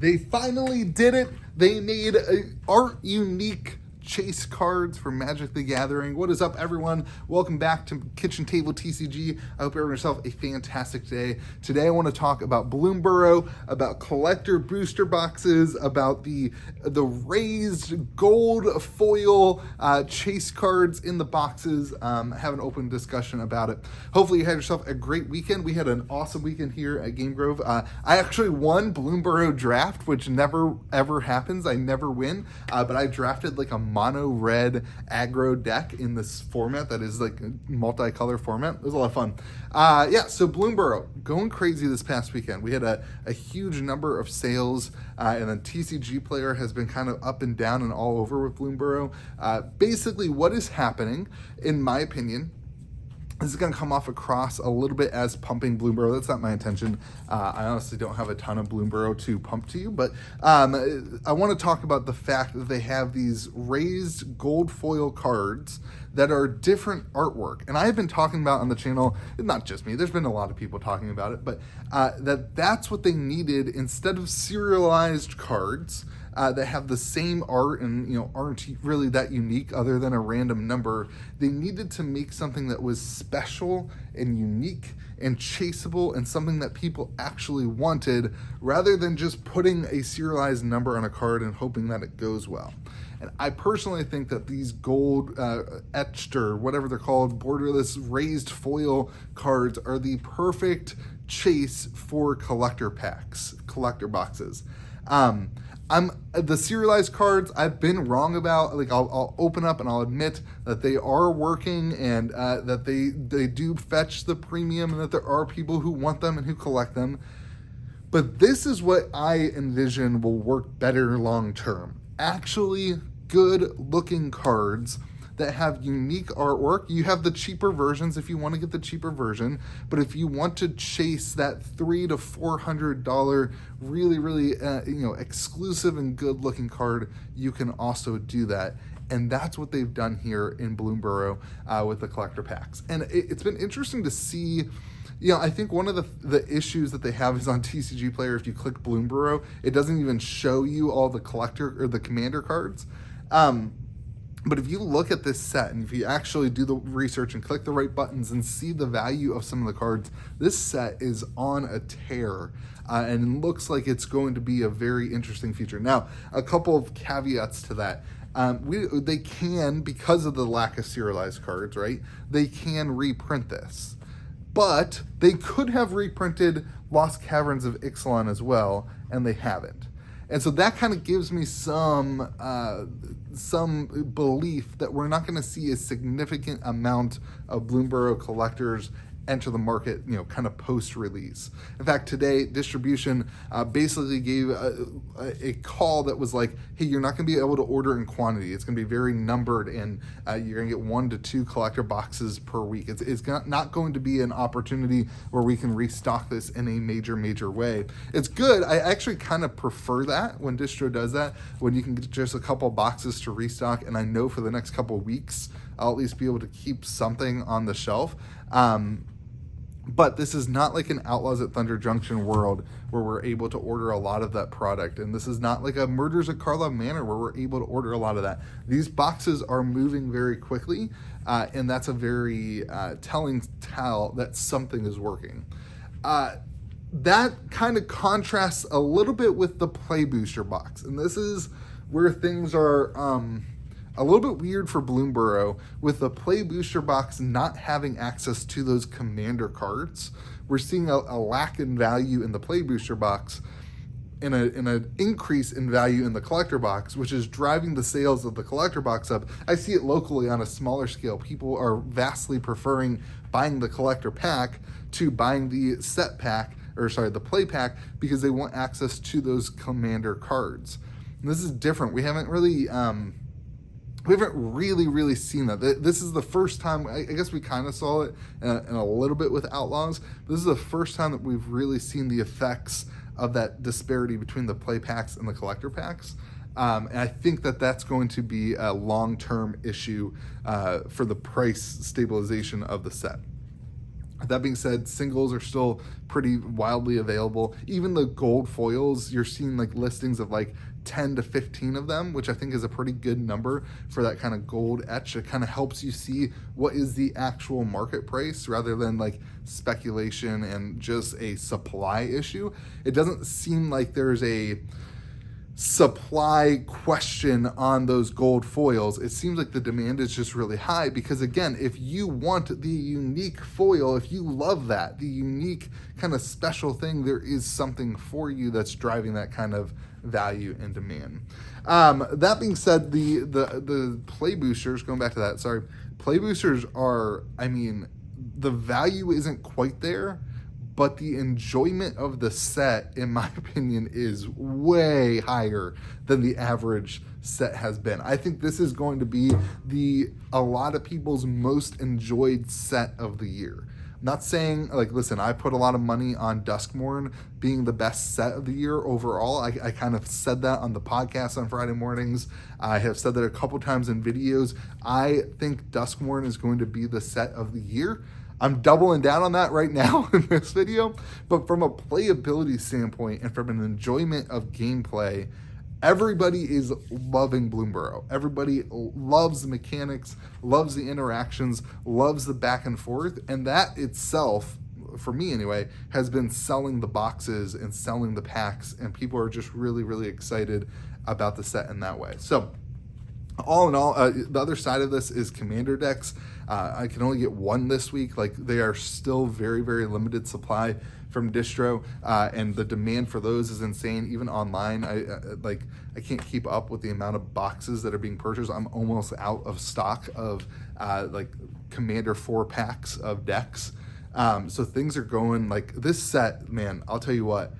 They finally did it. They made art unique chase cards for Magic the Gathering. What is up, everyone? Welcome back to Kitchen Table TCG. I hope everyone yourself a fantastic day. Today I want to talk about Bloomburrow, about collector booster boxes, about the raised gold foil chase cards in the boxes. Have an open discussion about it. Hopefully you had yourself a great weekend. We had an awesome weekend here at Game Grove. I actually won Bloomburrow draft, which never ever happens. I never win, but I drafted like a mono red aggro deck in this format that is like a multicolor format. It was a lot of fun. So Bloomburrow going crazy this past weekend. We had a huge number of sales, and then TCG Player has been kind of up and down and all over with Bloomburrow. Basically what is happening, in my opinion, this is going to come off across a little bit as pumping Bloomburrow. That's not my intention. I honestly don't have a ton of Bloomburrow to pump to you, but I want to talk about the fact that they have these raised gold foil cards that are different artwork. And I've been talking about on the channel, not just me, there's been a lot of people talking about it, but that's what they needed instead of serialized cards that have the same art and aren't really that unique other than a random number. They needed to make something that was special and unique and chaseable and something that people actually wanted, rather than just putting a serialized number on a card and hoping that it goes well. And I personally think that these gold etched, or whatever they're called, borderless raised foil cards are the perfect chase for collector packs, collector boxes. The serialized cards I've been wrong about. Like I'll open up and I'll admit that they are working and that they do fetch the premium and that there are people who want them and who collect them. But this is what I envision will work better long term. Actually good looking cards that have unique artwork. You have the cheaper versions if you want to get the cheaper version, but if you want to chase that $300 to $400 really exclusive and good looking card, you can also do that. And that's what they've done here in Bloomburrow with the collector packs. And it's been interesting to see. I think one of the issues that they have is on TCG Player, if you click Bloomburrow, it doesn't even show you all the collector or the commander cards. But if you look at this set and if you actually do the research and click the right buttons and see the value of some of the cards, this set is on a tear and it looks like it's going to be a very interesting feature. Now, a couple of caveats to that. They can, because of the lack of serialized cards, right? They can reprint this. But they could have reprinted Lost Caverns of Ixalan as well, and they haven't. And so that kind of gives me some belief that we're not going to see a significant amount of Bloomburrow collectors enter the market, kind of post-release. In fact, today, distribution basically gave a call that was like, hey, you're not going to be able to order in quantity. It's going to be very numbered, and you're going to get 1 to 2 collector boxes per week. It's not going to be an opportunity where we can restock this in a major way. It's good. I actually kind of prefer that when distro does that, when you can get just a couple boxes to restock, and I know for the next couple of weeks, I'll at least be able to keep something on the shelf. But this is not like an Outlaws at Thunder Junction world where we're able to order a lot of that product. And this is not like a Murders at Karlov Manor where we're able to order a lot of that. These boxes are moving very quickly, and that's a very telling tell that something is working. That kind of contrasts a little bit with the Play Booster box. And this is where things are a little bit weird for Bloomburrow, with the Play Booster box not having access to those commander cards. We're seeing a lack in value in the Play Booster box and an increase in value in the collector box, which is driving the sales of the collector box up. I see it locally on a smaller scale. People are vastly preferring buying the collector pack to buying the set pack, the play pack, because they want access to those commander cards. And this is different. We haven't really seen that. This is the first time. I guess we kind of saw it in a little bit with Outlaws. But this is the first time that we've really seen the effects of that disparity between the play packs and the collector packs. And I think that that's going to be a long-term issue for the price stabilization of the set. That being said, singles are still pretty wildly available. Even the gold foils, you're seeing like listings of like 10 to 15 of them, which I think is a pretty good number for that kind of gold etch. It kind of helps you see what is the actual market price rather than like speculation and just a supply issue. It doesn't seem like there's a supply question on those gold foils. It seems like the demand is just really high because, again, if you want the unique foil, if you love that, the unique kind of special thing, there is something for you that's driving that kind of value and demand. That being said, the play boosters, going back to that, sorry, play boosters are, I mean, the value isn't quite there, but the enjoyment of the set, in my opinion, is way higher than the average set has been. I think this is going to be a lot of people's most enjoyed set of the year. I'm not saying, like, listen, I put a lot of money on Duskmourn being the best set of the year overall. I kind of said that on the podcast on Friday mornings. I have said that a couple times in videos. I think Duskmourn is going to be the set of the year. I'm doubling down on that right now in this video, but from a playability standpoint and from an enjoyment of gameplay, everybody is loving Bloomburrow. Everybody loves the mechanics, loves the interactions, loves the back and forth, and that itself, for me anyway, has been selling the boxes and selling the packs, and people are just really, really excited about the set in that way. So all in all, the other side of this is commander decks. I can only get one this week. Like, they are still very, very limited supply from distro, and the demand for those is insane. Even online, I can't keep up with the amount of boxes that are being purchased. I'm almost out of stock of like commander 4-packs of decks. So things are going, like, this set, man, I'll tell you what,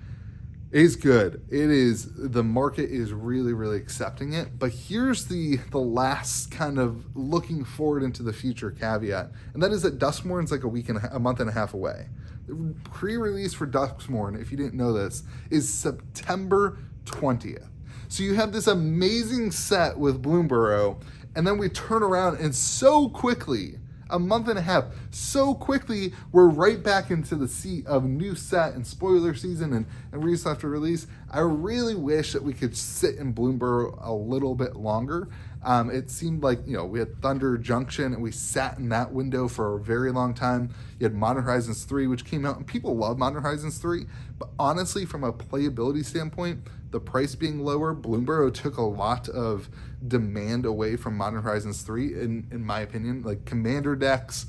is good. It is, the market is really, really accepting it. But here's the last kind of looking forward into the future caveat, and that is that Duskmourn is like a month and a half away. The pre-release for Duskmourn, if you didn't know this, is September 20th. So you have this amazing set with Bloomburrow, and then we turn around and so quickly, a month and a half, so quickly, we're right back into the seat of new set and spoiler season and release after release. I really wish that we could sit in Bloomburrow a little bit longer. It seemed like, we had Thunder Junction and we sat in that window for a very long time. You had Modern Horizons 3, which came out, and people love Modern Horizons 3, but honestly, from a playability standpoint, the price being lower, Bloomburrow took a lot of demand away from Modern Horizons 3, in my opinion. Like commander decks,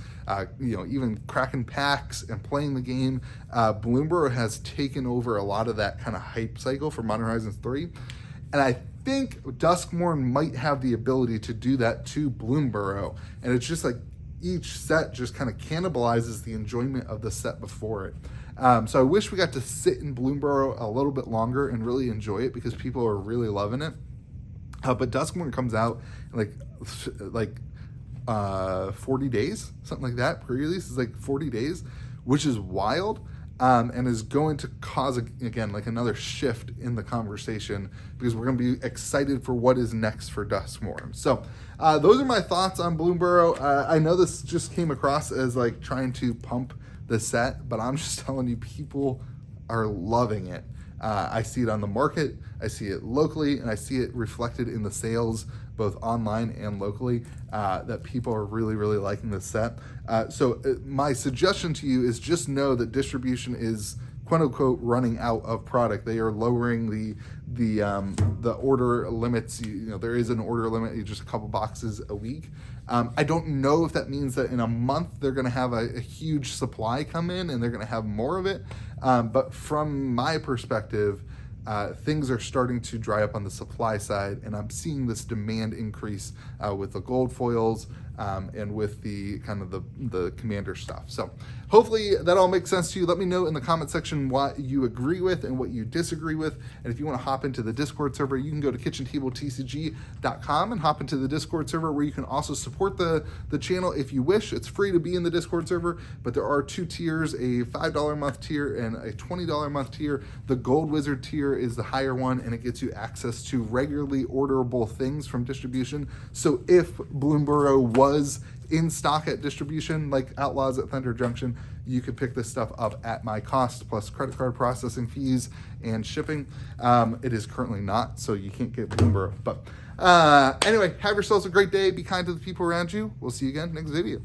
even cracking packs and playing the game, Bloomburrow has taken over a lot of that kind of hype cycle for Modern Horizons 3. And I think Duskmourn might have the ability to do that to Bloomburrow. And it's just like each set just kind of cannibalizes the enjoyment of the set before it. So I wish we got to sit in Bloomburrow a little bit longer and really enjoy it because people are really loving it. But Duskmourn comes out in like 40 days, something like that. Pre-release is like 40 days, which is wild. And is going to cause, again, like another shift in the conversation because we're going to be excited for what is next for Duskmourn. So those are my thoughts on Bloomburrow. I know this just came across as like trying to pump the set, but I'm just telling you, people are loving it. I see it on the market, I see it locally, and I see it reflected in the sales, both online and locally, that people are really, really liking this set. So my suggestion to you is just know that distribution is quote unquote running out of product. They are lowering the order limits. There is an order limit, just a couple boxes a week. I don't know if that means that in a month they're going to have a huge supply come in and they're going to have more of it. But from my perspective, things are starting to dry up on the supply side, and I'm seeing this demand increase with the gold foils and with the kind of the commander stuff. So hopefully that all makes sense to you. Let me know in the comment section what you agree with and what you disagree with. And if you want to hop into the Discord server, you can go to KitchenTableTCG.com and hop into the Discord server, where you can also support the channel if you wish. It's free to be in the Discord server, but there are two tiers, a $5 a month tier and a $20 a month tier. The Gold Wizard tier is the higher one, and it gets you access to regularly orderable things from distribution. So if Bloomburrow was in stock at distribution, like Outlaws at Thunder Junction, you could pick this stuff up at my cost plus credit card processing fees and shipping. It is currently not, so you can't get Bloomburrow. But anyway, have yourselves a great day. Be kind to the people around you. We'll see you again next video.